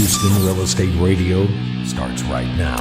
Houston Real Estate Radio starts right now.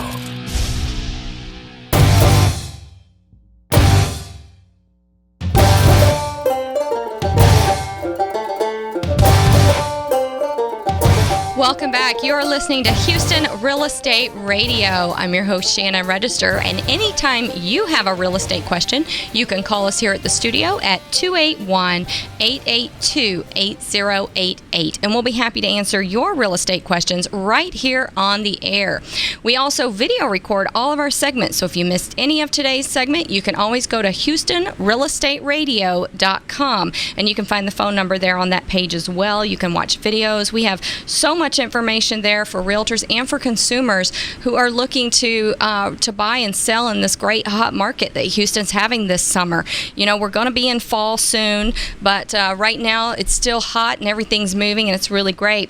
Welcome back. You are listening to Houston Real Estate Radio. I'm your host, Shannon Register, and anytime you have a real estate question, you can call us here at the studio at 281-882-8088, and we'll be happy to answer your real estate questions right here on the air. We also video record all of our segments, so if you missed any of today's segment, you can always go to HoustonRealEstateRadio.com, and you can find the phone number there on that page as well. You can watch videos. We have so much information there for realtors and for consumers who are looking to buy and sell in this great hot market that Houston's having this summer. You know, we're going to be in fall soon, but right now it's still hot and everything's moving, and it's really great.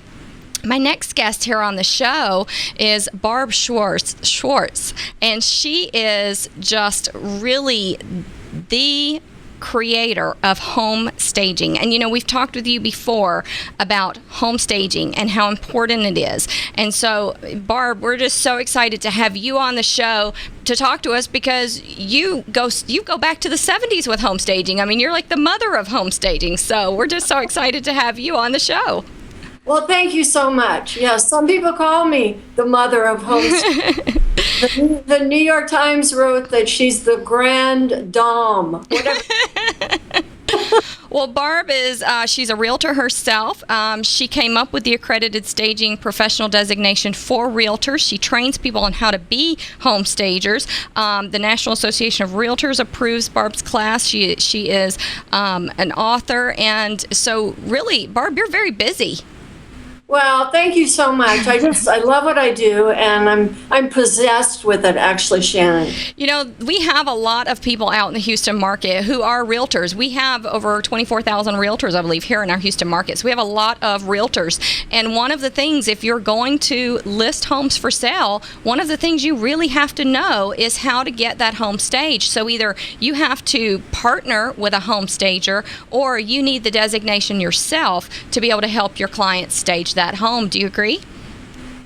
My next guest here on the show is Barb Schwartz, and she is just really the creator of home staging. And you know, we've talked with you before about home staging and how important it is. And so, Barb, we're just so excited to have you on the show to talk to us, because you go back to the 70s with home staging. I mean, you're like the mother of home staging. So we're just so excited to have you on the show. Well, thank you so much. Yes, some people call me the mother of home staging. The New York Times wrote that she's the grand dame. Whatever. Well, Barb is, she's a realtor herself. She came up with the Accredited Staging Professional Designation for Realtors. She trains people on how to be home stagers. The National Association of Realtors approves Barb's class. She is an author. And so really, Barb, you're very busy. Well, thank you so much. I love what I do, and I'm possessed with it, actually, Shannon. You know, we have a lot of people out in the Houston market who are realtors. We have over 24,000 realtors, I believe, here in our Houston market. So we have a lot of realtors. And one of the things, if you're going to list homes for sale, one of the things you really have to know is how to get that home staged. So either you have to partner with a home stager, or you need the designation yourself to be able to help your clients stage that home. Do you agree?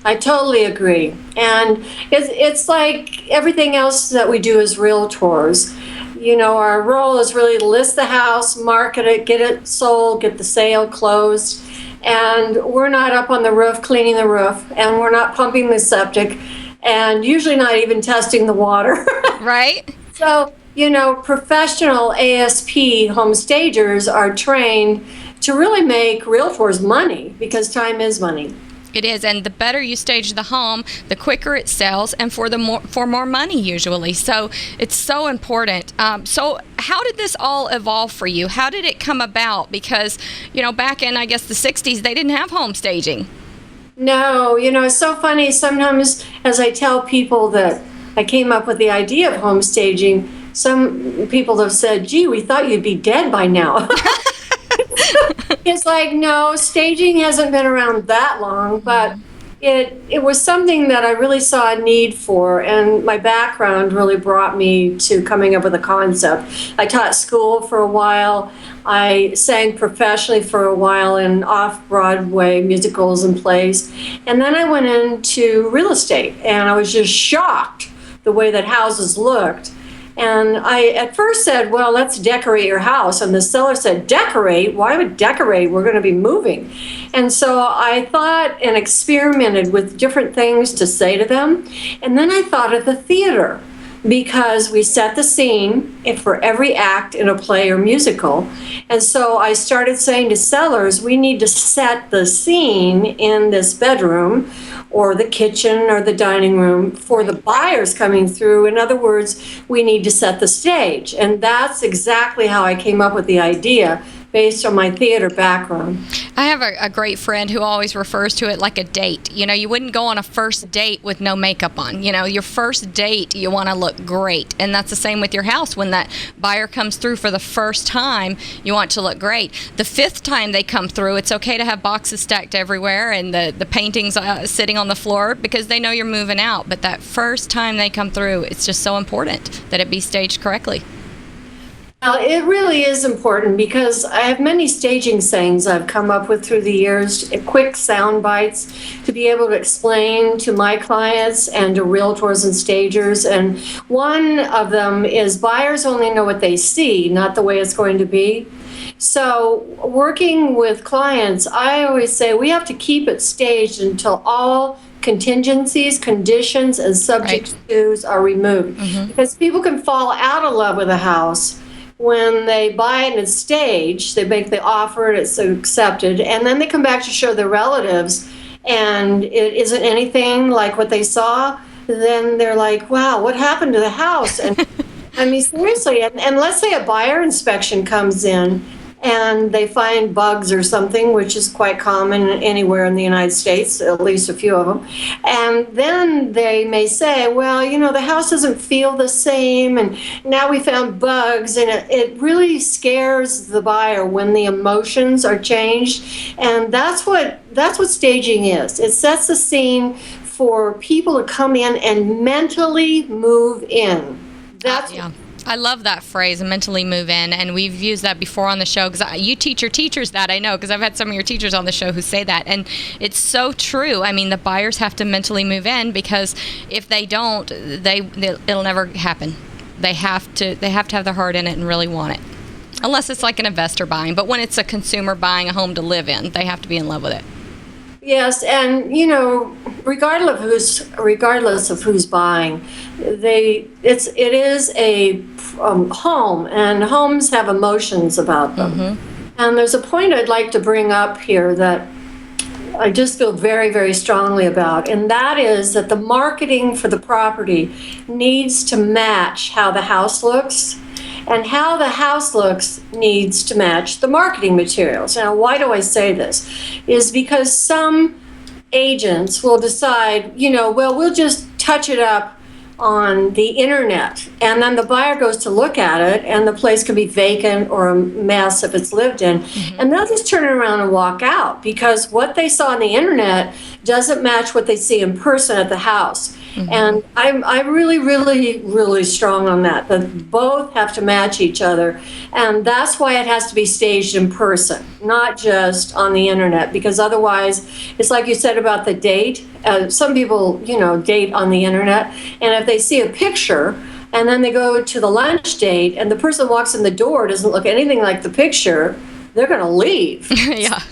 I totally agree. And it's like everything else that we do as realtors. You know, our role is really to list the house, market it, get it sold, get the sale closed. And we're not up on the roof cleaning the roof, and we're not pumping the septic, and usually not even testing the water. Right. So, you know, professional ASP home stagers are trained to really make realtors money, because time is money. It is, and the better you stage the home, the quicker it sells, and for more money usually. So it's so important. So how did this all evolve for you? How did it come about? Because, you know, back in, I guess, the 60s, they didn't have home staging. No, you know, it's so funny. Sometimes as I tell people that I came up with the idea of home staging, some people have said, gee, we thought you'd be dead by now. It's like, no, staging hasn't been around that long, but it was something that I really saw a need for, and my background really brought me to coming up with a concept. I taught school for a while. I sang professionally for a while in off-Broadway musicals and plays, and then I went into real estate, and I was just shocked the way that houses looked. And I at first said, well, let's decorate your house. And the seller said, decorate? Why would decorate? We're going to be moving. And so I thought and experimented with different things to say to them. And then I thought of the theater, because we set the scene for every act in a play or musical. And so I started saying to sellers, we need to set the scene in this bedroom or the kitchen or the dining room for the buyers coming through. In other words, we need to set the stage. And that's exactly how I came up with the idea, based on my theater background. I have a great friend who always refers to it like a date. You know, you wouldn't go on a first date with no makeup on. You know, your first date, you want to look great. And that's the same with your house. When that buyer comes through for the first time, you want to look great. The fifth time they come through, it's okay to have boxes stacked everywhere and the paintings sitting on the floor, because they know you're moving out. But that first time they come through, it's just so important that it be staged correctly. Well, it really is important because I have many staging sayings I've come up with through the years, quick sound bites to be able to explain to my clients and to realtors and stagers. And one of them is buyers only know what they see, not the way it's going to be. So working with clients, I always say we have to keep it staged until all contingencies, conditions, and subject to's are removed. Because people can fall out of love with a house when they buy it and it's staged, they make the offer and it's accepted, and then they come back to show their relatives and it isn't anything like what they saw, then they're like, wow, what happened to the house? And I mean, seriously, and let's say a buyer inspection comes in and they find bugs or something, which is quite common anywhere in the United States, at least a few of them. And then they may say, well, you know, the house doesn't feel the same, and now we found bugs, and it really scares the buyer when the emotions are changed. And that's what staging is. It sets the scene for people to come in and mentally move in. That's I love that phrase, mentally move in, and we've used that before on the show because you teach your teachers that, I know, because I've had some of your teachers on the show who say that, and it's so true. I mean, the buyers have to mentally move in because if they don't, it'll never happen. They have to have their heart in it and really want it, unless it's like an investor buying. But when it's a consumer buying a home to live in, they have to be in love with it. Yes, and you know, regardless of who's buying, it is a home, and homes have emotions about them. And there's a point I'd like to bring up here that I just feel very, very strongly about, and that is that the marketing for the property needs to match how the house looks. And how the house looks needs to match the marketing materials. Now, why do I say this? Is because some agents will decide, you know, well, we'll just touch it up on the internet. And then the buyer goes to look at it, and the place can be vacant or a mess if it's lived in. And they'll just turn it around and walk out because what they saw on the internet doesn't match what they see in person at the house. And I'm really, really, really strong on that both have to match each other. And that's why it has to be staged in person, not just on the internet, because otherwise, it's like you said about the date. Some people, you know, date on the internet, and if they see a picture and then they go to the lunch date and the person walks in the door doesn't look anything like the picture, they're going to leave. Yeah,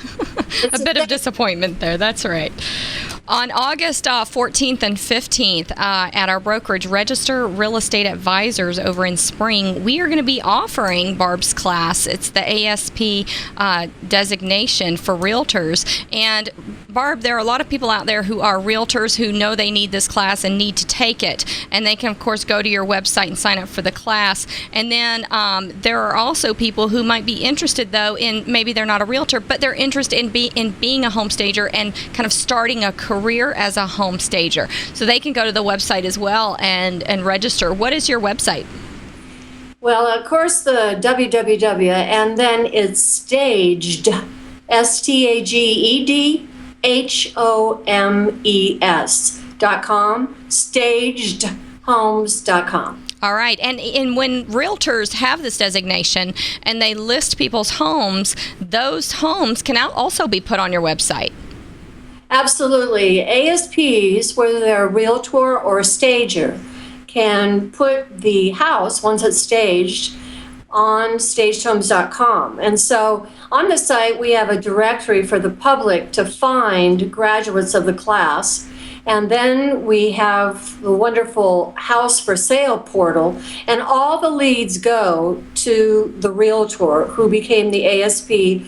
a bit of disappointment there. That's right. On August 14th and 15th at our brokerage, Register Real Estate Advisors over in Spring, we are going to be offering Barb's class. It's the ASP designation for realtors. And Barb, there are a lot of people out there who are realtors who know they need this class and need to take it. And they can, of course, go to your website and sign up for the class. And then there are also people who might be interested, though, in maybe they're not a realtor, but they're interested in being a home stager and kind of starting a career as a home stager. So they can go to the website as well and register. What is your website? Well, of course, the www, and then it's staged, stagedhomes.com, stagedhomes.com. All right. And when realtors have this designation and they list people's homes, those homes can also be put on your website. Absolutely. ASPs, whether they're a realtor or a stager, can put the house, once it's staged, on stagedhomes.com. And so on the site, we have a directory for the public to find graduates of the class. And then we have the wonderful house for sale portal, and all the leads go to the realtor who became the ASP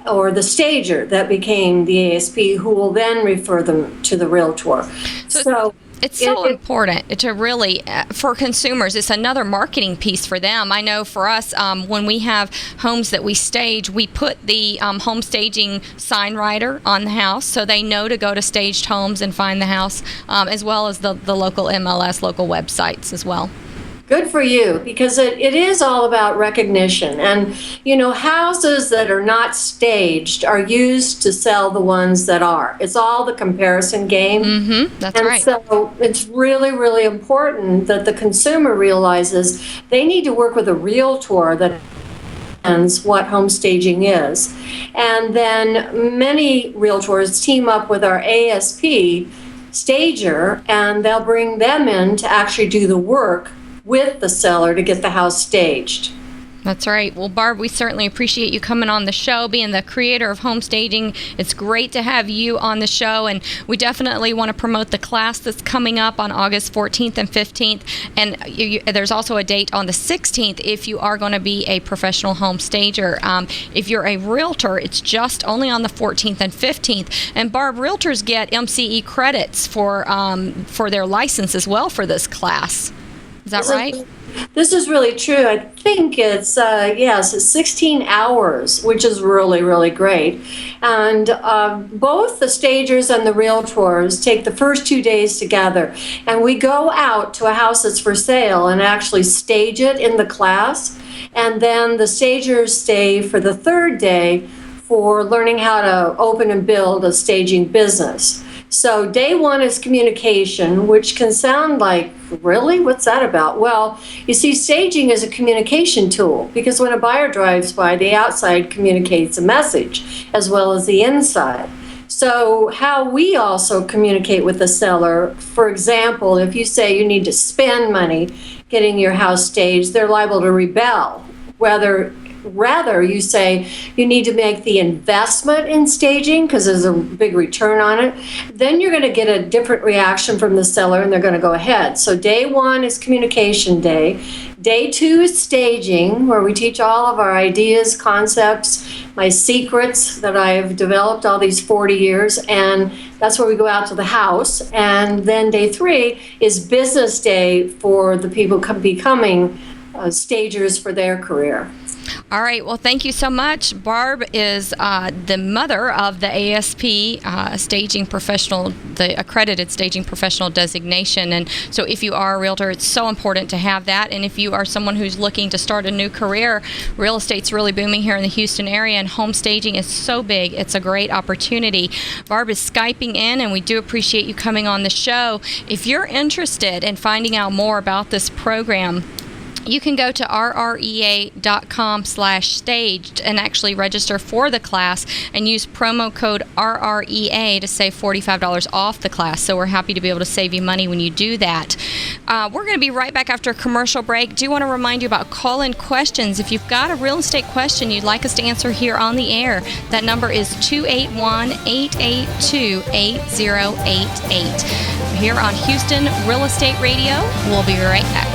or the stager that became the ASP, who will then refer them to the realtor. So it's so important to really, for consumers, it's another marketing piece for them. I know for us, when we have homes that we stage, we put the home staging sign writer on the house so they know to go to Staged Homes and find the house, as well as the local MLS, local websites as well. Good for you, because it is all about recognition. And, you know, houses that are not staged are used to sell the ones that are. It's all the comparison game. That's and right. So it's really, really important that the consumer realizes they need to work with a realtor that understands what home staging is. And then many realtors team up with our ASP stager, and they'll bring them in to actually do the work with the seller to get the house staged. That's right. Well, Barb, we certainly appreciate you coming on the show, being the creator of home staging. It's great to have you on the show, and we definitely want to promote the class that's coming up on August 14th and 15th. And there's also a date on the 16th if you are going to be a professional home stager. If you're a realtor, it's just only on the 14th and 15th. And Barb, realtors get MCE credits for their license as well for this class. Is that right? This is really true. I think it's 16 hours, which is really, really great. And both the stagers and the realtors take the first 2 days together, and we go out to a house that's for sale and actually stage it in the class. And then the stagers stay for the third day for learning how to open and build a staging business. So day one is communication, which can sound like, really? What's that about? Well, you see, staging is a communication tool because when a buyer drives by, the outside communicates a message as well as the inside. So how we also communicate with the seller, for example, if you say you need to spend money getting your house staged, they're liable to rebel. Rather, you say you need to make the investment in staging because there's a big return on it. Then you're going to get a different reaction from the seller and they're going to go ahead. So day one is communication day. Day two is staging, where we teach all of our ideas, concepts, my secrets that I've developed all these 40 years. And that's where we go out to the house. And then day three is business day for the people becoming stagers for their career. All right. Well, thank you so much. Barb is the mother of the ASP staging professional, the accredited staging professional designation. And so if you are a realtor, it's so important to have that. And if you are someone who's looking to start a new career, real estate's really booming here in the Houston area, and home staging is so big. It's a great opportunity. Barb is Skyping in, and we do appreciate you coming on the show. If you're interested in finding out more about this program, you can go to rrea.com/staged and actually register for the class and use promo code RREA to save $45 off the class. So we're happy to be able to save you money when you do that. We're going to be right back after a commercial break. Do want to remind you about call-in questions. If you've got a real estate question you'd like us to answer here on the air, that number is 281-882-8088. Here on Houston Real Estate Radio, we'll be right back.